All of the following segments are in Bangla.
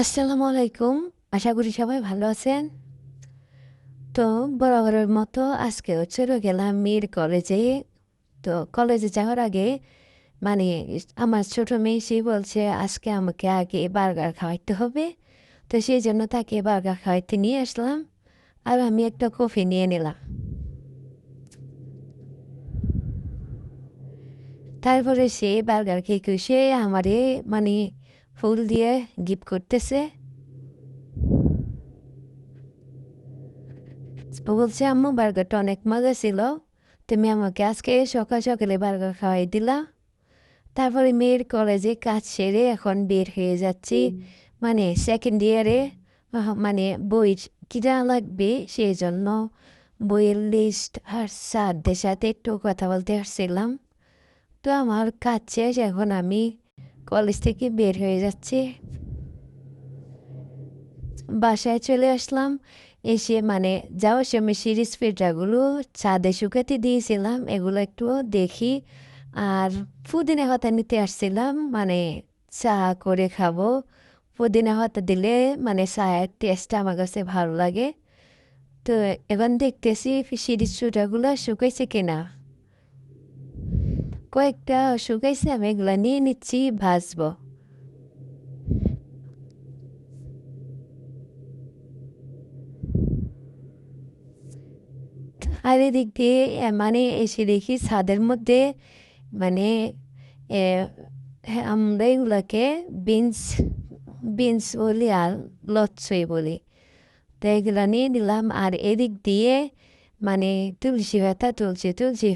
আসসালামু আলাইকুম। আশা করি সবাই ভালো আছেন। তো বরাবরের মতো আজকেও চলে গেলাম মেয়ের কলেজে। তো কলেজে যাওয়ার আগে মানে আমার ছোট মেয়ে সে বলছে আজকে আমাকে আগে বার্গার খাওয়াইতে হবে। তো সেই জন্য তাকে বার্গার খাওয়াইতে নিয়ে আসলাম। আর আমি একটা কফি নিয়ে নিলাম। তারপরে সে বার্গার খেয়ে সে আমারে মানে ফুল দিয়ে গিফট করতেছে। ও বলছে আম্মু বার্গারটা অনেক মজা ছিল। তুমি আমাকে আজকে সকাল সকালে বার্গার খাওয়াই দিলা। তারপরে মেয়ের কলেজে কাজ সেরে এখন বের হয়ে যাচ্ছি। মানে সেকেন্ড ইয়ারে মানে বই কিনা লাগবে সেই জন্য বইয়ের লিস্ট আর স্যারদের সাথে একটু কথা বলতে আসছিলাম। তো আমার কাজ শেষ, এখন আমি কলেজ থেকে বের হয়ে যাচ্ছি। বাসায় চলে আসলাম। এসে মানে যাওয়ার সময় সিরিজ ফিল্টারগুলো ছাদে শুকাতে দিয়েছিলাম, এগুলো একটু দেখি। আর পুদিনা পাতা নিতে আসছিলাম, মানে চা করে খাবো। পুদিনা পাতা দিলে মানে চায়ের টেস্টটা আমার কাছে ভালো লাগে। তো এখন দেখতেছি সিরিজ ফিল্টারগুলো শুকাইছে কিনা। কয়েকটা শুকাইছে, আমি এগুলো নিয়ে নিচ্ছি, ভাজবো। আর এদিক দিয়ে মানে এসে দেখি ছাদের মধ্যে মানে এ, আমরা এগুলাকে বিনস বিনস বলি আর লচ্ছই বলি। তো এগুলো নিয়ে নিলাম। আর এদিক দিয়ে মানে তুলসী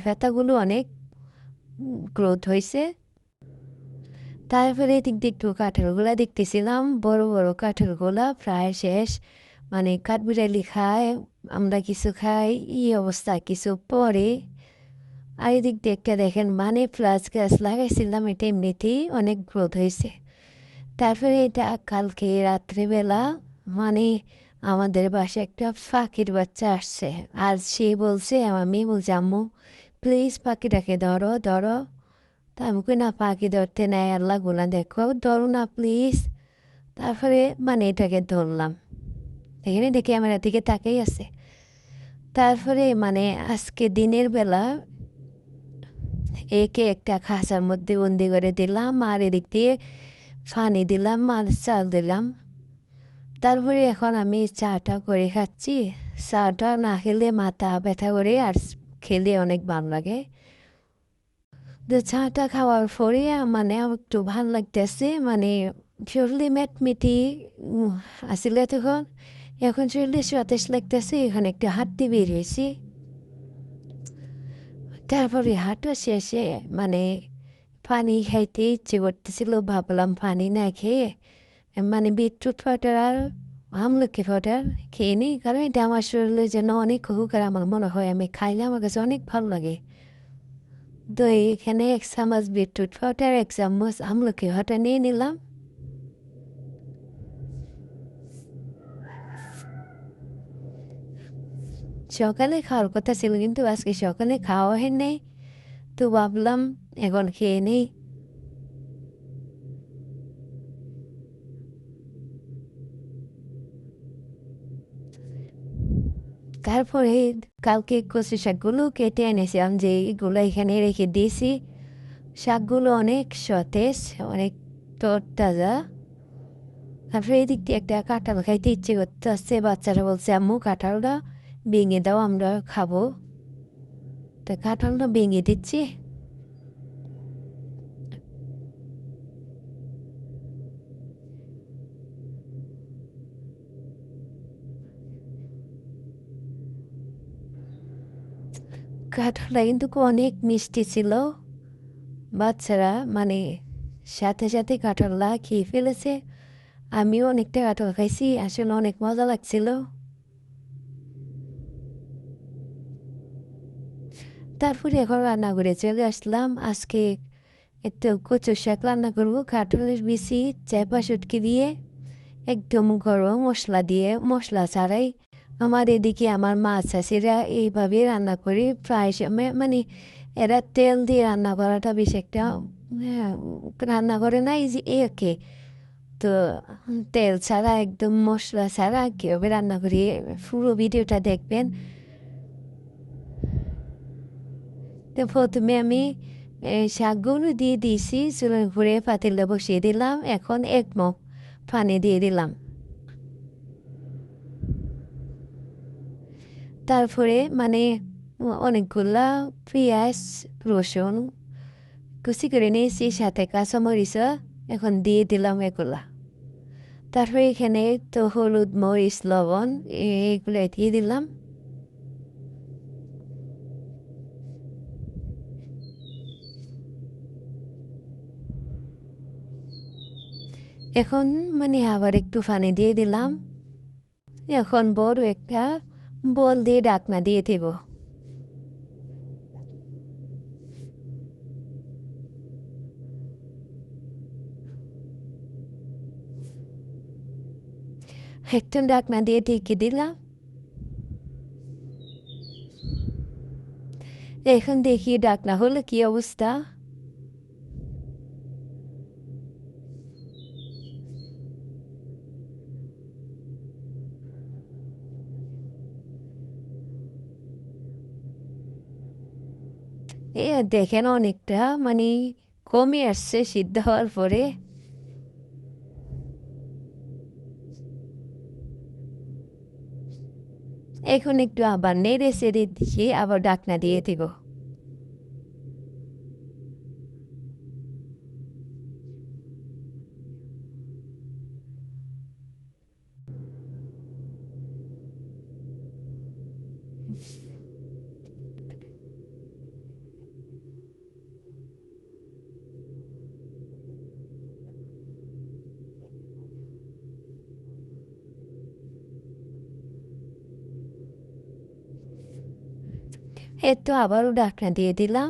পাতাগুলো অনেক গ্রোথ হয়েছে। তারপরে এদিক দিয়ে একটু কাঁঠালগুলা দেখতেছিলাম, বড় বড় কাঁঠালগুলা প্রায় শেষ। মানে কাঠবিড়ালি খায়, আমরা কিছু খাই, এই অবস্থা কিছু পরে। আর এদিক দিয়ে একটা দেখেন মানে প্লাস গাছ লাগাইছিলাম, এটা এমনিতেই অনেক গ্রোথ হয়েছে। তারপরে এটা কালকে রাত্রেবেলা মানে আমাদের বাসায় একটা পাখির বাচ্চা আসছে। আর সে বলছে, আমার মেয়ে বলছে আম্মু প্লিজ পাখিটাকে ধরো ধরো। তা আমি কই না, পাখি ধরতে নেয় আল্লাহ গুলা, দেখো ধরো না প্লিজ। তারপরে মানে এটাকে ধরলাম, এখানে দেখে আমার দিকে তাকেই আছে। তারপরে মানে আজকে দিনের বেলা একে একটা খাঁচার মধ্যে বন্দি করে দিলাম, আর এদিক দিয়ে পানি দিলাম আর চাল দিলাম। তারপরে এখন আমি চাটা করে খাচ্ছি। চাটা না খেলে মাথা ব্যথা করে, আর খেলে অনেক ভালো লাগে। তো চাটা খাওয়ার পরে মানে আমার একটু ভাল লাগতেছে, মানে শরীরে মেটমিটি আসলে তখন। এখন শরীরে সতেজ লাগতেছে, এখানে একটু হাঁটতে বেরিয়েছি। তারপরে হাঁটা শেষে মানে পানি খাইতে ইচ্ছে করতেছিল, ভাবলাম পানি না খেয়ে মানে বিটরুট পাউডার আর আমলকি পাউডার খেয়ে নিই, কারণ এটা আমার শরীরে যেন অনেক হোক, আর আমার মনে হয় আমি খাইলে আমার কাছে অনেক ভালো লাগে। তো এখানে ১ চামচ বিটরুট পাউডার, ১ চামচ আমলকি পাউডার নিয়ে নিলাম। সকালে খাওয়ার কথা ছিল কিন্তু আজকে সকালে খাওয়া হয় নাই। তো ভাবলাম এখন খেয়ে নেই। তারপরে কালকে কচু শাকগুলো কেটে এনেছিলাম, যে এগুলো এখানে রেখে দিয়েছি। শাকগুলো অনেক সতেজ, অনেক তরতাজা। তারপরে এদিক দিয়ে একটা কাঁঠাল খাইতে ইচ্ছে করতেছে, বাচ্চারা বলছে আম্মু কাঁঠালটা ভেঙে দাও আমরা খাবো। তো কাঁঠালটা ভেঙে দিচ্ছি। কাঁঠালটা কিন্তু অনেক মিষ্টি ছিল। বাচ্চারা মানে সাথে সাথে কাঁঠালটা খেয়ে ফেলেছে। আমিও অনেকটা কাঁঠাল খাইছি, আসলে অনেক মজা লাগছিল। তারপরে এখন রান্না করে চলে আসলাম। আজকে একটু কচু শাক রান্না করবো, কাঁঠালের বিচি চেপা শুটকি দিয়ে, একদম গরম মশলা দিয়ে, মশলা ছাড়াই। আমার এদিকে আমার মা চাষিরা এইভাবে রান্না করি প্রায় সময়, মানে এরা তেল দিয়ে রান্না করাটা বেশ একটা রান্না করে না, এই যে একে তো তেল ছাড়া একদম মশলা ছাড়া কীভাবে রান্না করি পুরো ভিডিওটা দেখবেন। তো প্রথমে আমি শাকগুলো দিয়ে দিয়েছি, চুলার উপরে পাতিলটা বসিয়ে দিলাম, এখন 1 মগ পানি দিয়ে দিলাম। তারপরে মানে অনেকগুলা পেঁয়াজ রসুন কুচি করে নিয়েছি, সাথে কাঁচামরিচ এখন দিয়ে দিলাম এগুলা। তারপরে এখানে তো হলুদ মরিচ লবণ এইগুলো দিয়ে দিলাম। এখন মানে আবার একটু পানি দিয়ে দিলাম। এখন বড় একটা বল দিয়ে ঢাকনা দিয়ে দেব। একটু ঢাকনা দিয়ে ঢেকে দিলাম। এখন দেখি ঢাকনা হলে কি অবস্থা। দেখেন অনেকটা মানে কমে আসছে সিদ্ধ হওয়ার পরে। এখন একটু আবার নেড়ে চেড়ে দিয়ে আবার ঢাকনা দিয়ে দেব। তো আবারও ঢাকনা দিয়ে দিলাম।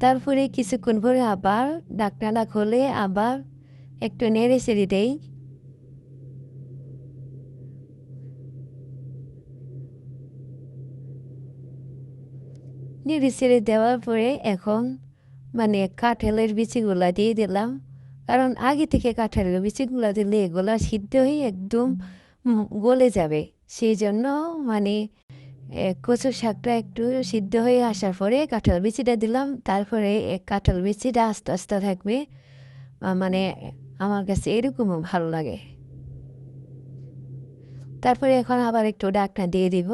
তারপরে কিছুক্ষণ পরে আবার ঢাকনাটা খুলে আবার একটু নেড়ে চেড়ে দেই। নেড়ে চেড়ে দেওয়ার পরে এখন মানে কাঁঠালের বিচিগুলা দিয়ে দিলাম, কারণ আগে থেকে কাঁঠালের বিচিগুলা দিলে এগুলা সিদ্ধ হয়ে একদম গলে যাবে। সেই জন্য মানে কচু শাকটা একটু সিদ্ধ হয়ে আসার পরে কাঁঠাল বিচিটা দিলাম। তারপরে কাঁঠাল বিচিটা আস্তে আস্তে থাকবে, মানে আমার কাছে এরকমও ভালো লাগে। তারপরে এখন আবার একটু ঢাকনা দিয়ে দিব।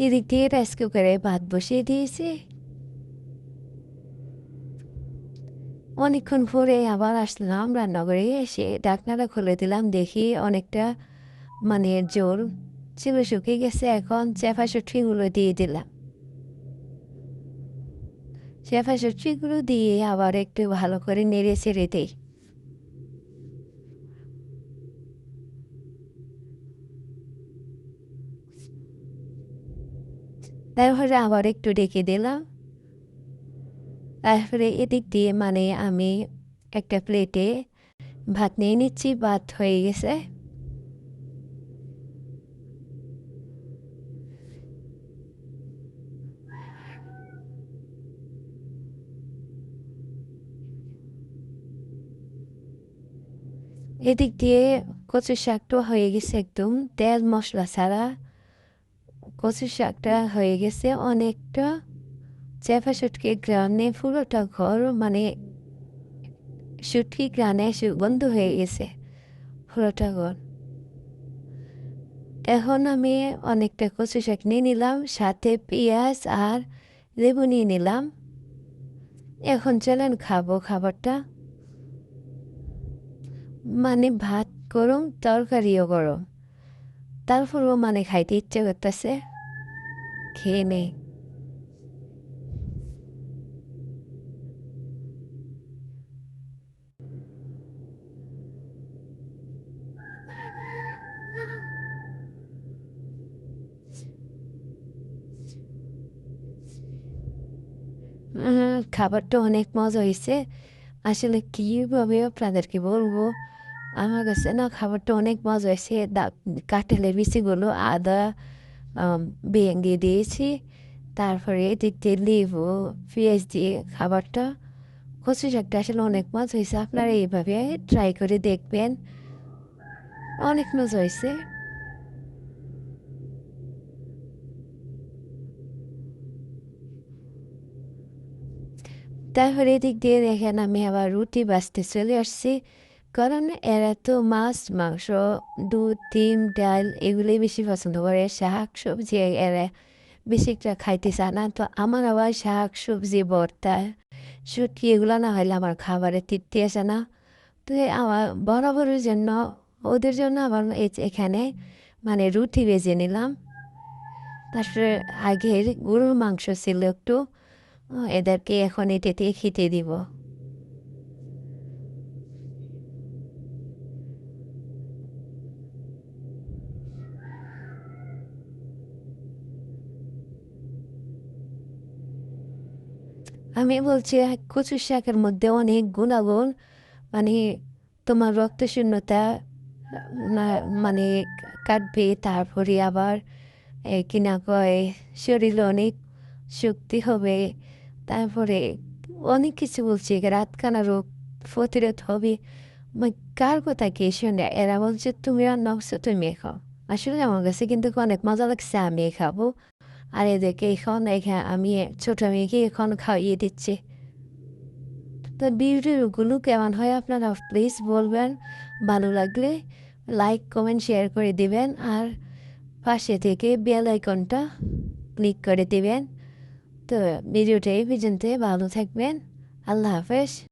এদিক দিয়ে রাইস কুকারে ভাত বসিয়ে দিয়েছি। অনেকক্ষণ পরে আবার আসলাম রান্নাঘরে, এসে ঢাকনাটা খুলে দিলাম, দেখি অনেকটা মানে জোর ছিল শুকিয়ে গেছে। এখন চেপা শুটকিগুলো দিয়ে দিলাম। চেপা শুটকিগুলো দিয়ে আবার একটু ভালো করে নেড়ে ছেড়ে দিই। তারপরে আবার একটু ডেকে দিলাম। তারপরে এদিক দিয়ে মানে আমি একটা প্লেটে ভাত নিয়ে নিচ্ছি, ভাত হয়ে গেছে। এদিক দিয়ে কচু শাকটা হয়ে গেছে একদম তেল মশলা ছাড়া। কচু শাকটা হয়ে গেছে অনেকটা, চেপা শুটকি গ্রানে পুরোটা ঘর মানে শুটকি গ্রানে সুগন্ধ হয়ে গেছে পুরোটা ঘর। এখন আমি অনেকটা কচু শাক নিয়ে নিলাম, সাথে পেঁয়াজ আর লেবু নিয়ে নিলাম। এখন চলেন খাবো খাবারটা। মানে ভাত গরম তরকারিও গরম, তারপরেও মানে খাইতে ইচ্ছে করতেছে, খেয়ে নেই। খাবারটা অনেক মজা হয়েছে। আসলে কীভাবে আপনাদেরকে বলবো, আমার কাছে না খাবারটা অনেক মজা হয়েছে। কাঁঠালের বিচিগুলো আদা ভেঙে দিয়েছি, তারপরে এদিক দিয়ে লেবু পেঁয়াজ দিয়ে খাবারটা, কচু শাকটা আসলে অনেক মজা হয়েছে। আপনারা এইভাবে ট্রাই করে দেখবেন, অনেক মজা হয়েছে। তারপরে এদিক দিয়ে দেখেন আমি আবার রুটি বাছতে চলে আসছি, কারণ এরা তো মাছ মাংস দুধ ডিম ডাল এগুলোই বেশি পছন্দ করে, শাক সবজি এরা বেশি একটা খাইতে চায় না। তো আমার আবার শাক সবজি ভর্তা শুটকি এগুলো না হলে আমার খাবারে তৃপ্তি আসে না। তো আমার বরাবরের জন্য ওদের জন্য আবার এখানে মানে রুটি ভেজে নিলাম। তারপরে আগের গরুর মাংস ছিল একটু, এদেরকে এখন এটাতে খেতে দিব। আমি বলছি কচু শাকের মধ্যে অনেক গুণাগুণ, মানে তোমার রক্ত শূন্যতা না মানে কাটবে, তারপরে আবার কিনা কয় শরীরে অনেক শক্তি হবে, তারপরে অনেক কিছু বলছে রাতকানা রোগ প্রতিরোধ হবে। কার কথা কে শুনে এরা বলছে তুমি রান্না করছো তুমি খাও। আসলে আমার কাছে কিন্তু অনেক মজা লাগছে, আমি খাবো। আর এদেরকে এখন আমি ছোট মেয়েকে এখন খাইয়ে দিচ্ছি। তো ভিডিওগুলো কেমন হয় আপনারা প্লিজ বলবেন, ভালো লাগলে লাইক কমেন্ট শেয়ার করে দিবেন, আর পাশে থেকে বেল আইকনটা ক্লিক করে দিবেন। তো ভিডিওটা এই পর্যন্ত, ভালো থাকবেন, আল্লাহ হাফেজ।